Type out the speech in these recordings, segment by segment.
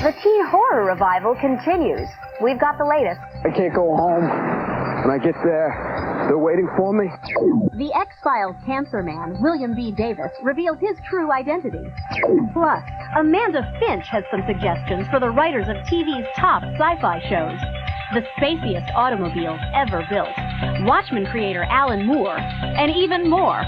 The teen horror revival continues. We've got the latest. I can't go home. When I get there, they're waiting for me. The X-Files cancer man, William B. Davis, reveals his true identity. Plus, Amanda Finch has some suggestions for the writers of TV's top sci-fi shows. The spaciest automobiles ever built, Watchmen creator Alan Moore, and even more.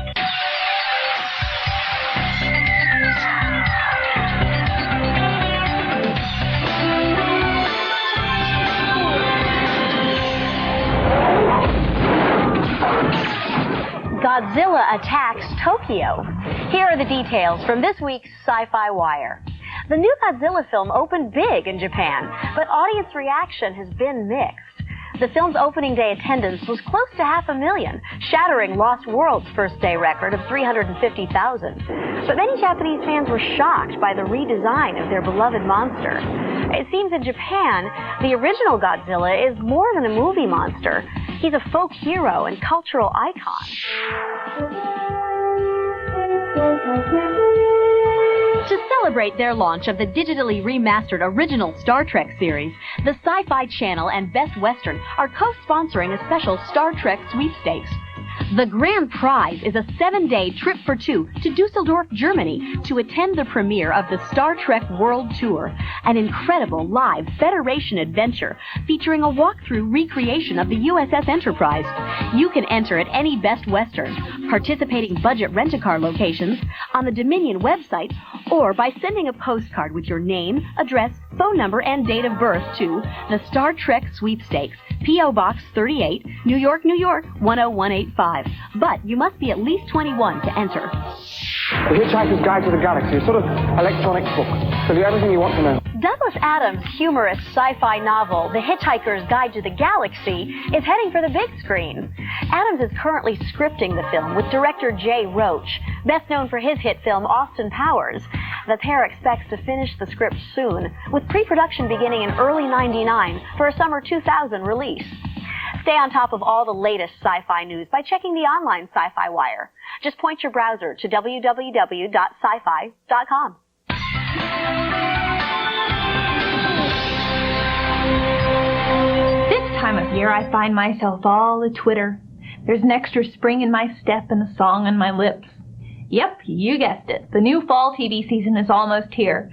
Godzilla attacks Tokyo. Here are the details from this week's Sci-Fi Wire. The new Godzilla film opened big in Japan, but audience reaction has been mixed. The film's opening day attendance was close to 500,000, shattering Lost World's first-day record of 350,000. But many Japanese fans were shocked by the redesign of their beloved monster. It seems in Japan, the original Godzilla is more than a movie monster. He's a folk hero and cultural icon. To celebrate their launch of the digitally remastered original Star Trek series, the Sci-Fi Channel and Best Western are co-sponsoring a special Star Trek sweepstakes. The grand prize is a 7-day trip for two to Dusseldorf, Germany, to attend the premiere of the Star Trek World Tour, an incredible live Federation adventure featuring a walkthrough recreation of the USS Enterprise. You can enter at any Best Western, participating budget rent-a-car locations, on the Dominion website, or by sending a postcard with your name, address, phone number, and date of birth to the Star Trek Sweepstakes, P.O. Box 38, New York, New York, 10185. But you must be at least 21 to enter. The Hitchhiker's Guide to the Galaxy, a sort of electronic book. Tells you everything you want to know. Douglas Adams' humorous sci-fi novel, The Hitchhiker's Guide to the Galaxy, is heading for the big screen. Adams is currently scripting the film with director Jay Roach, best known for his hit film Austin Powers. The pair expects to finish the script soon, with pre-production beginning in early '99 for a summer 2000 release. Stay on top of all the latest sci-fi news by checking the online Sci-Fi Wire. Just point your browser to www.sci-fi.com. This time of year, I find myself all a-twitter. There's an extra spring in my step and a song on my lips. Yep, you guessed it. The new fall TV season is almost here.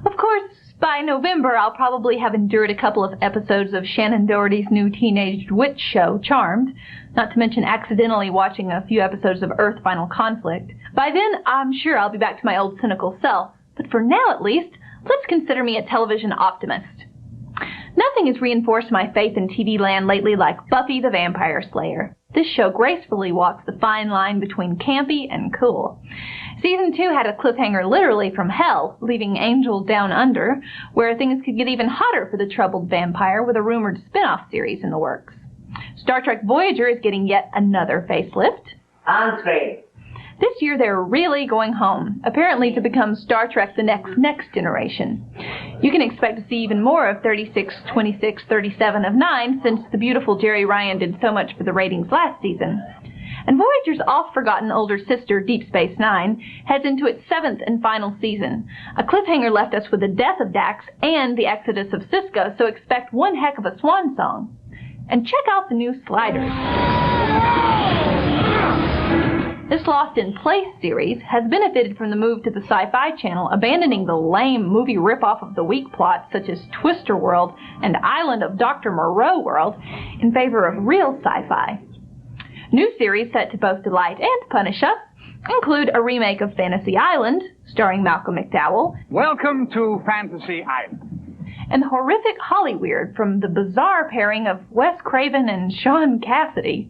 Of course, by November, I'll probably have endured a couple of episodes of Shannon Doherty's new teenage witch show, Charmed, not to mention accidentally watching a few episodes of Earth Final Conflict. By then, I'm sure I'll be back to my old cynical self. But for now, at least, let's consider me a television optimist. Nothing has reinforced my faith in TV land lately like Buffy the Vampire Slayer. This show gracefully walks the fine line between campy and cool. Season 2 had a cliffhanger literally from hell, leaving Angel down under, where things could get even hotter for the troubled vampire with a rumored spin-off series in the works. Star Trek Voyager is getting yet another facelift. On screen. This year they're really going home, apparently to become Star Trek The Next Generation. You can expect to see even more of 36, 26, 37 of 9 since the beautiful Jerry Ryan did so much for the ratings last season. And Voyager's oft-forgotten older sister, Deep Space Nine, heads into its 7th and final season. A cliffhanger left us with the death of Dax and the exodus of Sisko, so expect one heck of a swan song. And check out the new Sliders. This Lost in Place series has benefited from the move to the Sci-Fi Channel, abandoning the lame movie rip-off of the weak plots such as Twister World and Island of Dr. Moreau World in favor of real sci-fi. New series set to both delight and punish us include a remake of Fantasy Island, starring Malcolm McDowell. Welcome to Fantasy Island. And the horrific Hollyweird from the bizarre pairing of Wes Craven and Sean Cassidy.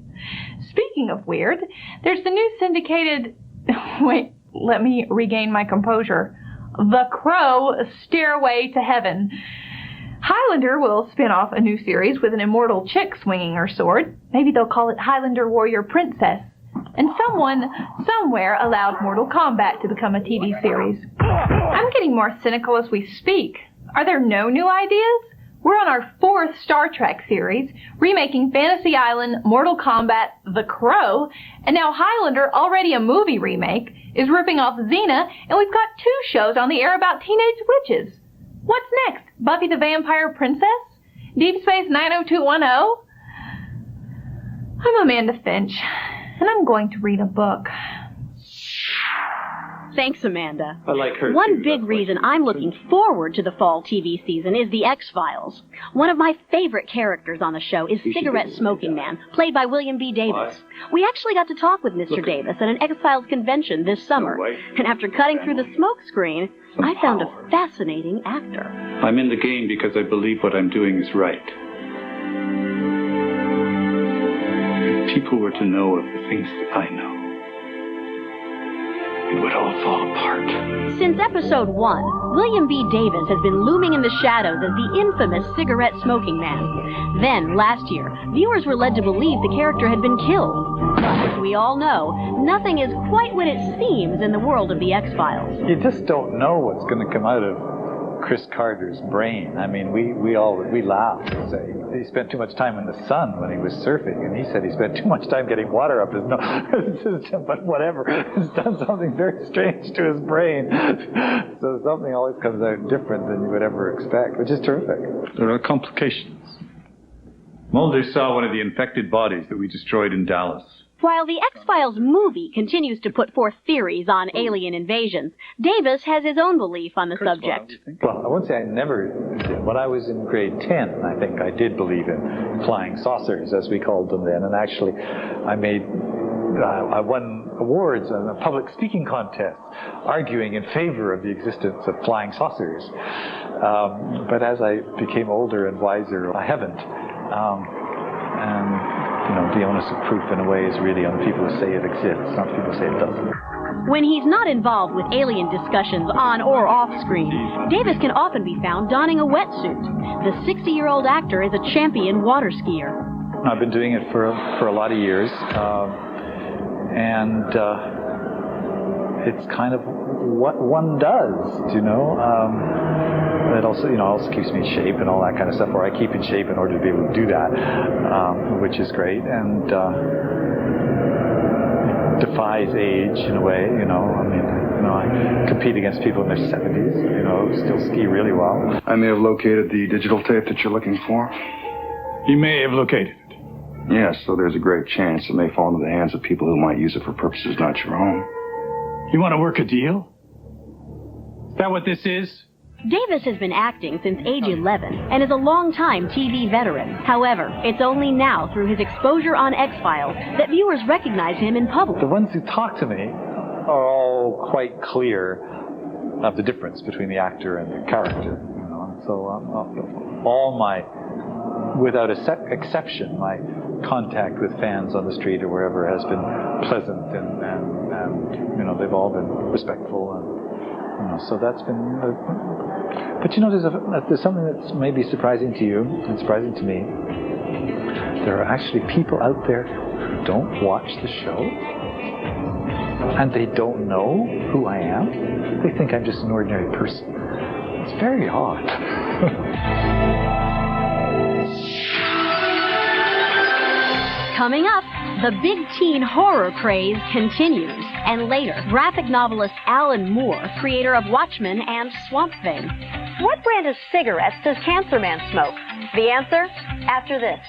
Speaking of weird, there's the new syndicated... Wait, let me regain my composure. The Crow Stairway to Heaven. Highlander will spin off a new series with an immortal chick swinging her sword. Maybe they'll call it Highlander Warrior Princess. And someone, somewhere, allowed Mortal Kombat to become a TV series. I'm getting more cynical as we speak. Are there no new ideas? We're on our 4th Star Trek series, remaking Fantasy Island, Mortal Kombat, The Crow, and now Highlander, already a movie remake, is ripping off Xena, and we've got 2 shows on the air about teenage witches. What's next? Buffy the Vampire Princess? Deep Space 90210? I'm Amanda Finch, and I'm going to read a book. Thanks, Amanda. I like her. One big reason I'm looking forward to the fall TV season is The X-Files. One of my favorite characters on the show is Cigarette Smoking Man, played by William B. Davis. We actually got to talk with Mr. Davis at an X-Files convention this summer, and after cutting through the smoke screen, I found a fascinating actor. I'm in the game because I believe what I'm doing is right. If people were to know of the things that I know, it would all fall apart. Since episode 1, William B. Davis has been looming in the shadows as the infamous cigarette smoking man. Then, last year, viewers were led to believe the character had been killed. But as we all know, nothing is quite what it seems in the world of the X-Files. You just don't know what's going to come out of Chris Carter's brain. I mean, we laugh and say he spent too much time in the sun when he was surfing, and he said he spent too much time getting water up his system, but whatever. It's done something very strange to his brain. So something always comes out different than you would ever expect, which is terrific. There are complications. Mulder saw one of the infected bodies that we destroyed in Dallas. While the X-Files movie continues to put forth theories on alien invasions, Davis has his own belief on the subject. Well, I won't say I never did. When I was in grade 10, I think I did believe in flying saucers, as we called them then. And actually, I won awards in a public speaking contest, arguing in favor of the existence of flying saucers. But as I became older and wiser, I haven't. The onus of proof, in a way, is really on the people who say it exists, not the people who say it doesn't. When he's not involved with alien discussions on or off screen, Davis can often be found donning a wetsuit. The 60-year-old actor is a champion water skier. I've been doing it for a lot of years, and it's kind of what one does, you know. It also keeps me in shape and all that kind of stuff, or I keep in shape in order to be able to do that, which is great, and defies age in a way, you know. I compete against people in their 70s, still ski really well. I may have located the digital tape that you're looking for. You may have located it. Yes, so there's a great chance it may fall into the hands of people who might use it for purposes not your own. You want to work a deal? Is that what this is? Davis has been acting since age 11 and is a long-time TV veteran. However, it's only now through his exposure on X-Files that viewers recognize him in public. The ones who talk to me are all quite clear of the difference between the actor and the character. So without exception, my contact with fans on the street or wherever has been pleasant, and they've all been respectful, and so that's been. But there's something that's maybe surprising to you and surprising to me. There are actually people out there who don't watch the show, and they don't know who I am. They think I'm just an ordinary person. It's very odd. Coming up, the big teen horror craze continues. And later, graphic novelist Alan Moore, creator of Watchmen and Swamp Thing. What brand of cigarettes does Cancer Man smoke? The answer, after this.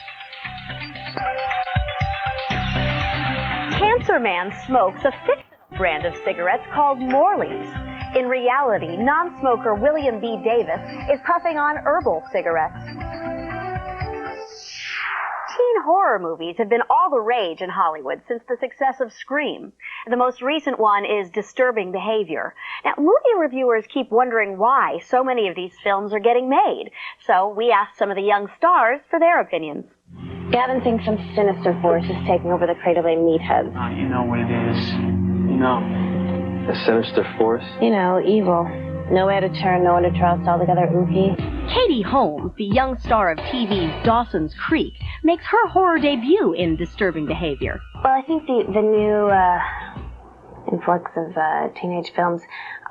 Cancer Man smokes a fictional brand of cigarettes called Morley's. In reality, non-smoker William B. Davis is puffing on herbal cigarettes. Teen horror movies have been all the rage in Hollywood since the success of Scream. The most recent one is Disturbing Behavior. Now, movie reviewers keep wondering why so many of these films are getting made. So we asked some of the young stars for their opinions. Gavin thinks some sinister force is taking over the Cradle Bay meatheads. You know what it is. A sinister force? Evil. Nowhere to turn, nowhere to trust, altogether ooky. Katie Holmes, the young star of TV's Dawson's Creek, makes her horror debut in Disturbing Behavior. Well, I think the new influx of teenage films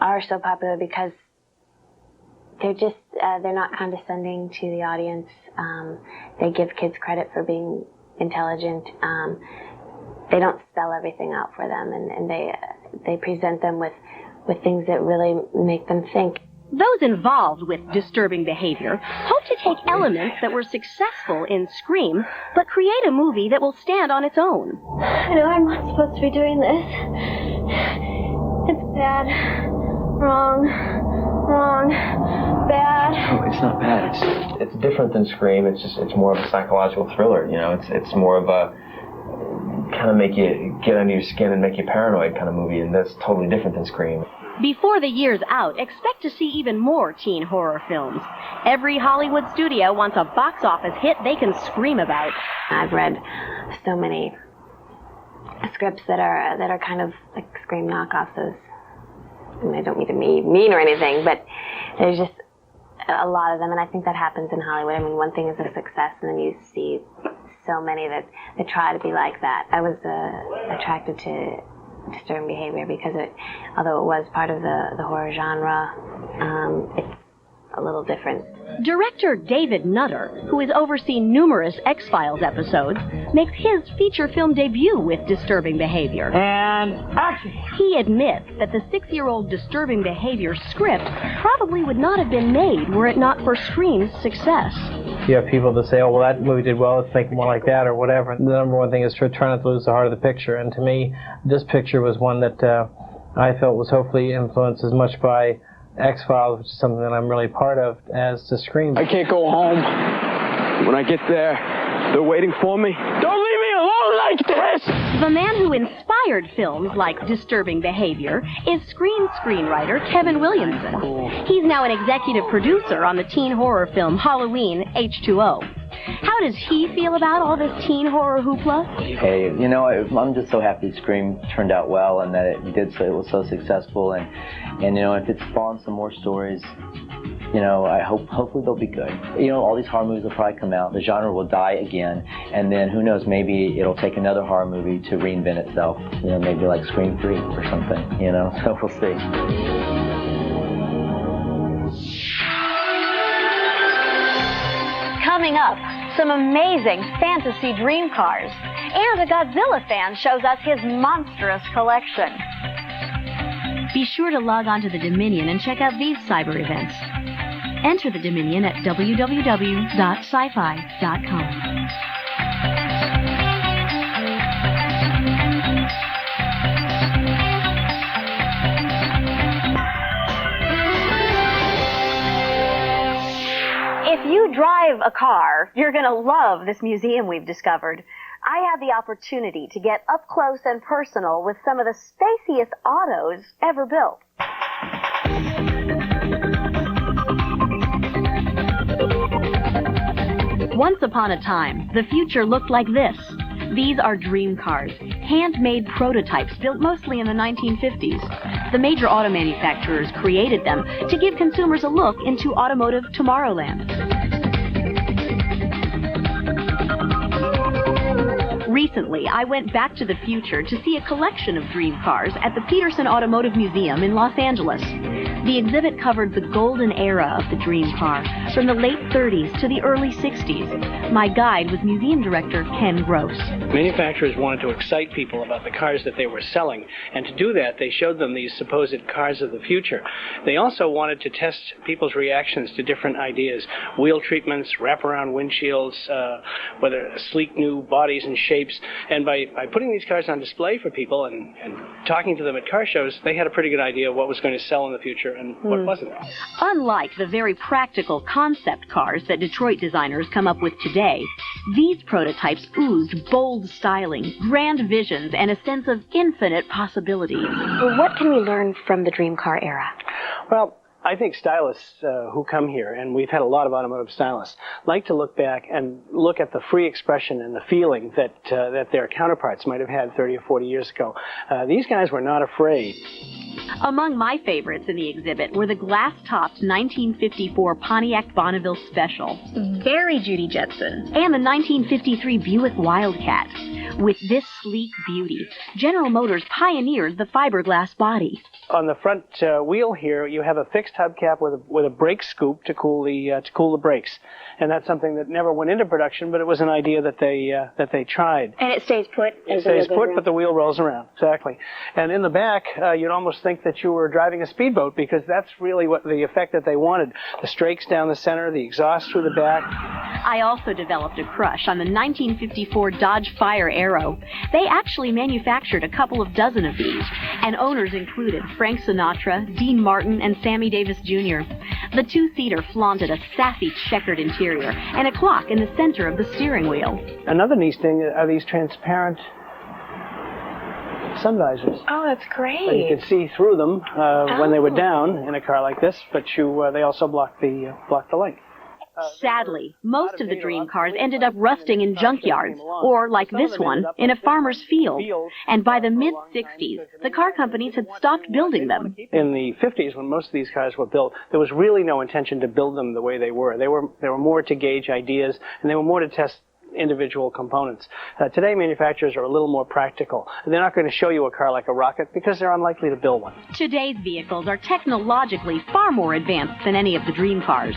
are so popular because they're not condescending to the audience. They give kids credit for being intelligent. They don't spell everything out for them, and they present them with things that really make them think. Those involved with disturbing behavior hope to take elements that were successful in Scream, but create a movie that will stand on its own. I know I'm not supposed to be doing this. It's bad. Wrong. Bad. Oh, it's not bad. It's different than Scream. It's more of a psychological thriller. You know, it's more of a kind of make you get under your skin and make you paranoid kind of movie, and that's totally different than Scream. Before the year's out, expect to see even more teen horror films. Every Hollywood studio wants a box office hit they can scream about. I've read so many scripts that are kind of like Scream knockoffs. And I don't mean to be mean or anything, but there's just a lot of them, and I think that happens in Hollywood. I mean, one thing is a success, and then you see so many that try to be like that. I was attracted to disturbing behavior because although it was part of the horror genre, it's a little different. Director David Nutter, who has overseen numerous X-Files episodes, makes his feature film debut with Disturbing Behavior. And action! He admits that the 6-year-old Disturbing Behavior script probably would not have been made were it not for Scream's success. You have people that say, oh, well, that movie did well, let's make more like that, or whatever. The number one thing is to try not to lose the heart of the picture. And to me, this picture was one that I felt was hopefully influenced as much by X-Files, which is something that I'm really part of, as to Scream. I can't go home. When I get there, they're waiting for me. Don't leave me alone like this! The man who inspired films like Disturbing Behavior is Scream screenwriter Kevin Williamson. He's now an executive producer on the teen horror film Halloween H2O. How does he feel about all this teen horror hoopla? Hey, you know, I'm just so happy Scream turned out well and that it was so successful, and you know, if it spawns some more stories, you know, hopefully they'll be good. You know, all these horror movies will probably come out, the genre will die again, and then who knows, maybe it'll take another horror movie to reinvent itself. You know, maybe like Scream 3 or something, you know, so we'll see. Coming up, some amazing fantasy dream cars. And a Godzilla fan shows us his monstrous collection. Be sure to log on to the Dominion and check out these cyber events. Enter the Dominion at www.scifi.com. If you drive a car, you're going to love this museum we've discovered. I had the opportunity to get up close and personal with some of the spaciest autos ever built. Once upon a time, the future looked like this. These are dream cars, handmade prototypes built mostly in the 1950s. The major auto manufacturers created them to give consumers a look into automotive Tomorrowland. Recently, I went back to the future to see a collection of dream cars at the Peterson Automotive Museum in Los Angeles. The exhibit covered the golden era of the dream car, from the late 30s to the early 60s. My guide was museum director Ken Gross. Manufacturers wanted to excite people about the cars that they were selling, and to do that, they showed them these supposed cars of the future. They also wanted to test people's reactions to different ideas, wheel treatments, wraparound windshields, whether sleek new bodies and shapes. And by putting these cars on display for people and talking to them at car shows, they had a pretty good idea of what was going to sell in the future and what wasn't. Unlike the very practical concept cars that Detroit designers come up with today, these prototypes oozed bold styling, grand visions, and a sense of infinite possibility. Well, what can we learn from the dream car era? Well, I think stylists who come here, and we've had a lot of automotive stylists, like to look back and look at the free expression and the feeling that their counterparts might have had 30 or 40 years ago. These guys were not afraid. Among my favorites in the exhibit were the glass-topped 1954 Pontiac Bonneville Special, very Judy Jetson, and the 1953 Buick Wildcat. With this sleek beauty, General Motors pioneered the fiberglass body. On the front wheel here, you have a fixed hubcap with a brake scoop to cool the brakes, and that's something that never went into production, but it was an idea that they tried. And it stays put. It stays put, but the wheel rolls around. Exactly. And in the back, you'd almost think that you were driving a speedboat, because that's really what the effect that they wanted. The strakes down the center, the exhaust through the back. I also developed a crush on the 1954 Dodge Fire Arrow. They actually manufactured a couple of dozen of these, and owners included Frank Sinatra, Dean Martin, and Sammy Davis Jr. The two-seater flaunted a sassy checkered interior and a clock in the center of the steering wheel. Another nice thing are these transparent sun visors. Oh, that's great. So you can see through them when they were down in a car like this, but they also block the light. Sadly, most of the dream cars ended up rusting in junkyards, or, like this one, in a farmer's field. And by the mid-'60s, the car companies had stopped building them. In the 50s, when most of these cars were built, there was really no intention to build them the way they were. They were more to gauge ideas, and they were more to test individual components. Today, manufacturers are a little more practical. They're not going to show you a car like a rocket because they're unlikely to build one. Today's vehicles are technologically far more advanced than any of the dream cars.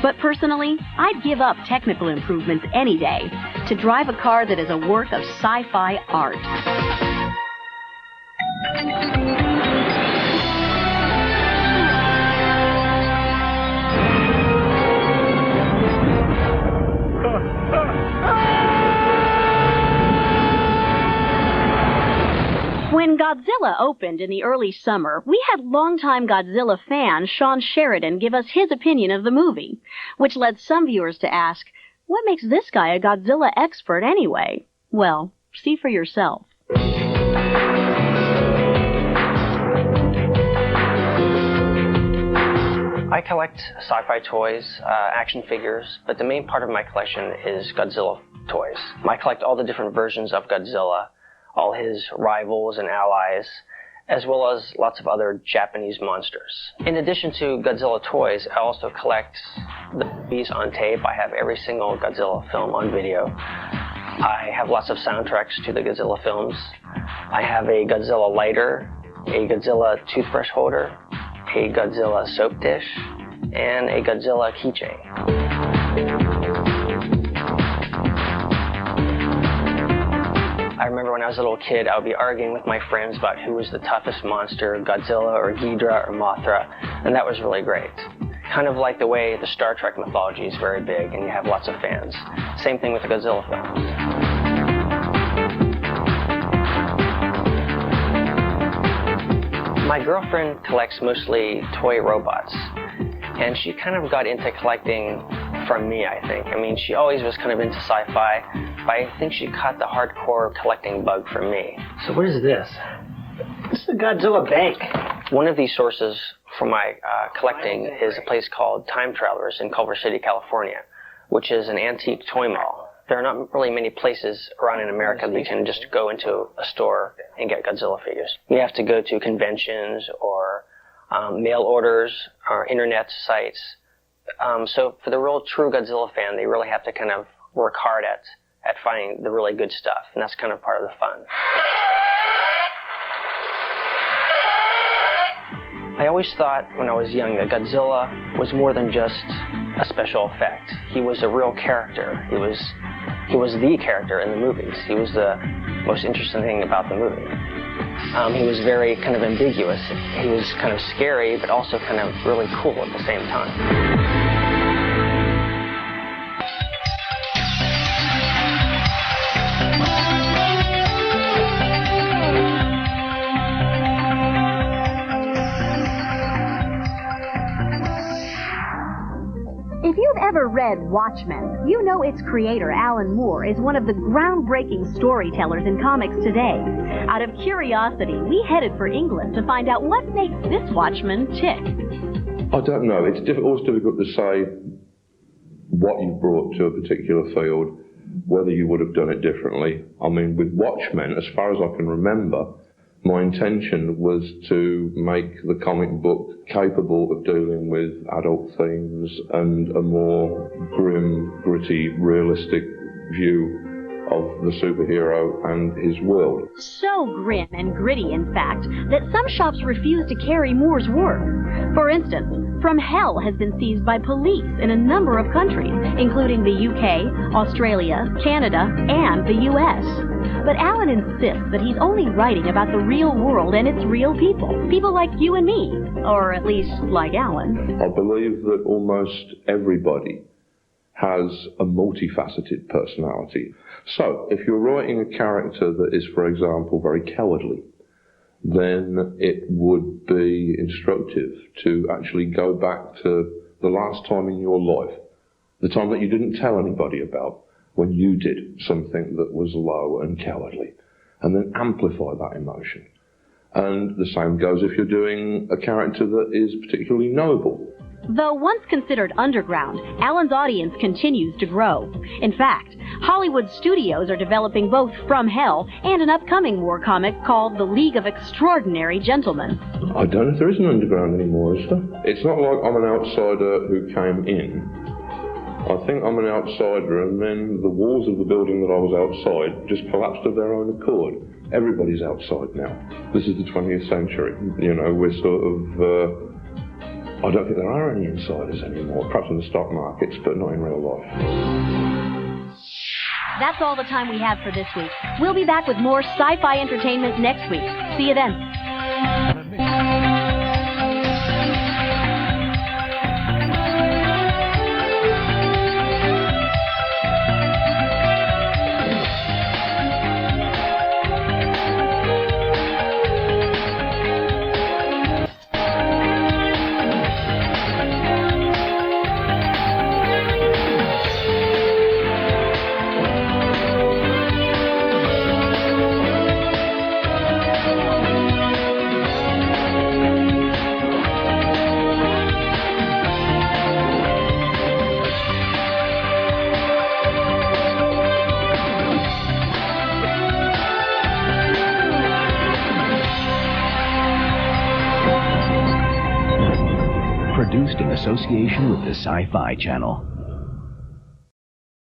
But personally, I'd give up technical improvements any day to drive a car that is a work of sci-fi art. When Godzilla opened in the early summer, we had longtime Godzilla fan Sean Sheridan give us his opinion of the movie, which led some viewers to ask, what makes this guy a Godzilla expert anyway? Well, see for yourself. I collect sci-fi toys, action figures, but the main part of my collection is Godzilla toys. I collect all the different versions of Godzilla, all his rivals and allies, as well as lots of other Japanese monsters. In addition to Godzilla toys, I also collect the movies on tape. I have every single Godzilla film on video. I have lots of soundtracks to the Godzilla films. I have a Godzilla lighter, a Godzilla toothbrush holder, a Godzilla soap dish, and a Godzilla keychain. I remember when I was a little kid, I would be arguing with my friends about who was the toughest monster, Godzilla or Ghidorah or Mothra, and that was really great. Kind of like the way the Star Trek mythology is very big and you have lots of fans. Same thing with the Godzilla films. My girlfriend collects mostly toy robots, and she kind of got into collecting from me, I think. I mean, she always was kind of into sci-fi, but I think she caught the hardcore collecting bug from me. So what is this? This is a Godzilla bank. One of these sources for my collecting is a place called Time Travelers in Culver City, California, which is an antique toy mall. There are not really many places around in America that you can just go into a store and get Godzilla figures. You have to go to conventions or mail orders or internet sites. So for the real true Godzilla fan, they really have to kind of work hard at finding the really good stuff, and that's kind of part of the fun. I always thought when I was young that Godzilla was more than just a special effect. He was a real character. He was the character in the movies. He was the most interesting thing about the movie. He was very kind of ambiguous. He was kind of scary, but also kind of really cool at the same time. If you've ever read Watchmen, you know its creator, Alan Moore, is one of the groundbreaking storytellers in comics today. Out of curiosity, we headed for England to find out what makes this Watchman tick. I don't know. It's always difficult to say what you've brought to a particular field, whether you would have done it differently. I mean, with Watchmen, as far as I can remember, my intention was to make the comic book capable of dealing with adult themes and a more grim, gritty, realistic view of the superhero and his world. So grim and gritty, in fact, that some shops refuse to carry Moore's work. For instance, From Hell has been seized by police in a number of countries, including the UK, Australia, Canada, and the US. But Alan insists that he's only writing about the real world and its real people. People like you and me, or at least like Alan. I believe that almost everybody has a multifaceted personality. So, if you're writing a character that is, for example, very cowardly, then it would be instructive to actually go back to the last time in your life, the time that you didn't tell anybody about, when you did something that was low and cowardly, and then amplify that emotion. And the same goes if you're doing a character that is particularly noble. Though once considered underground, Alan's audience continues to grow. In fact, Hollywood studios are developing both From Hell and an upcoming war comic called The League of Extraordinary Gentlemen. I don't know if there is an underground anymore, is there? It's not like I'm an outsider who came in. I think I'm an outsider, and then the walls of the building that I was outside just collapsed of their own accord. Everybody's outside now. This is the 20th century. You know, we're sort of... I don't think there are any insiders anymore, perhaps in the stock markets, but not in real life. That's all the time we have for this week. We'll be back with more sci-fi entertainment next week. See you then. Produced in association with the Sci-Fi Channel.